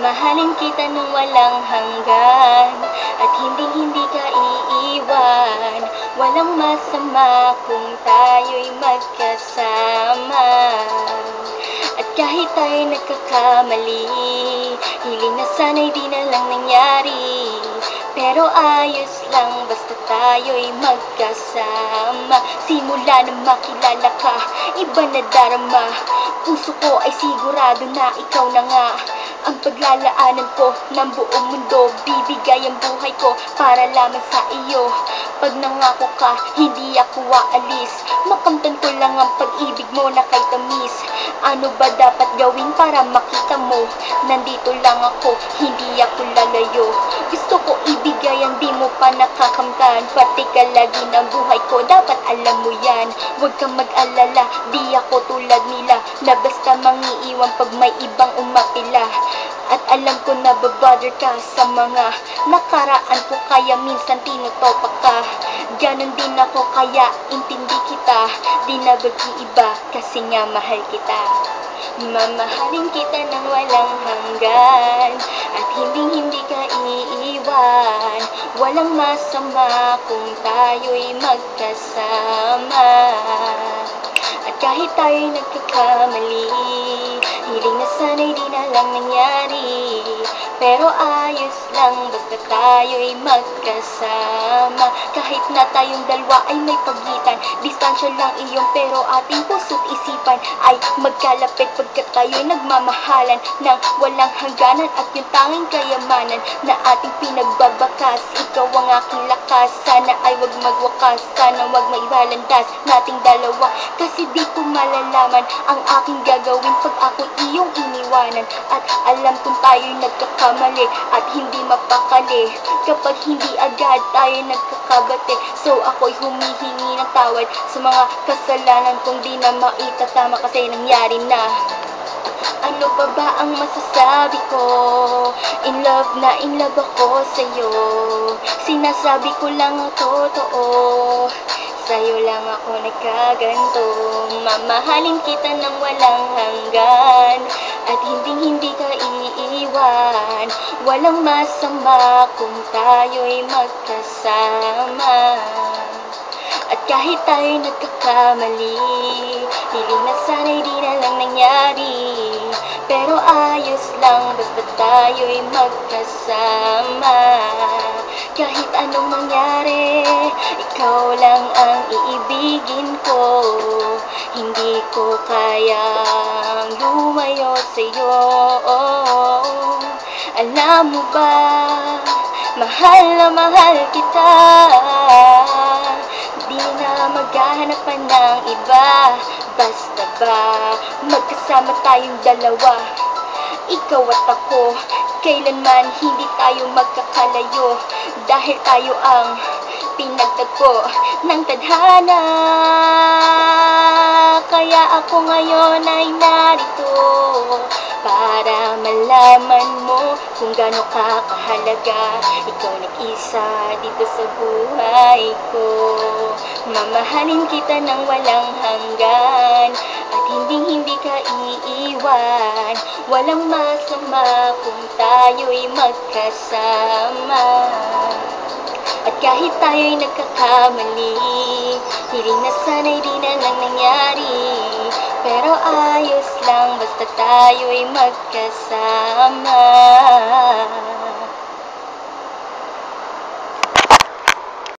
Mamahalin kita ng walang hanggan, at hindi ka iiwan. Walang masama kung tayo'y magkasama. At kahit tayo'y nagkakamali, hiling na sana'y di na lang nangyari. Pero ayos lang basta tayo'y magkasama. Simula na makilala ka, iba na darama. Puso ko ay sigurado na ikaw na nga ang paglalaanan ko ng buong mundo. Bibigay ang buhay ko para lamang sa iyo. Pag nangako ka, hindi ako aalis. Makamtan ko lang ang pag-ibig mo na kay tamis. Ano ba dapat gawin para makita mo? Nandito lang ako, hindi ako lalayo. Gusto ko ibigay ang di mo pa nakakamtan. Pati ka lagi ng buhay ko, dapat alam mo yan. Huwag kang mag-alala, di ako tulad nila na basta mangiiwan pag may ibang umapila. At alam ko na babother ka sa mga nakaraan ko, kaya minsan tinutopak ka. Ganon din ako, kaya intindi kita. Di na mag-iiba kasi nga mahal kita. Mamahalin kita ng walang hanggan, at hindi ka iiwan. Walang masama kung tayo'y magkasama. At kahit tayo'y nagkakamali, hiling na sana'y di na lang nangyari. Pero ayos lang basta tayo'y magkasama. Kahit na tayong dalawa ay may pagitan, distansya lang iyon pero ating puso't isipan ay magkalapit pagkat tayo'y nagmamahalan ng walang hangganan. At yung tanging kayamanan na ating pinagbabakas, ikaw ang aking lakas. Sana ay wag magwakas, sana wag maibalandas nating dalawa. Kasi di ko malalaman ang aking gagawin pag ako iyong iniwanan. At alam kong tayo'y nagkakamali at hindi mapakali kapag hindi agad tayo nagkakabate. So ako'y humihingi ng tawad sa mga kasalanan kung di na maitatama kasi nangyari na. Ano pa ba ang masasabi ko? In love ako sa'yo. Sinasabi ko lang ang totoo, sa'yo lang ako nagkaganto. Mamahalin kita ng walang hanggan, at hindi ka iiwan. Walang masama kung tayo'y magkasama. At kahit tayo'y nagkakamali, hiling na sana'y di na lang nangyari. Pero ayos lang basta tayo'y magkasama. Kahit anong mangyari, ikaw lang ang iibigin ko. Hindi ko kayang lumayo sa'yo. Alam mo ba, mahal na mahal kita. Di na maghahanap pa ng iba. Basta ba magkasama tayong dalawa, ikaw at ako. Kailanman hindi tayo magkakalayo, dahil tayo ang pinagtagpo ng tadhana. Kaya ako ngayon ay narito para malaman mo kung gaano ka kahalaga. Ikaw nag-isa dito sa buhay ko. Mamahalin kita ng walang hanggan, at hindi ka iiwan. Walang masama kung tayo'y magkasama. At kahit tayo'y nagkakamali, hiling na sana'y di na lang nangyari. Pero ayos lang basta tayo'y magkasama.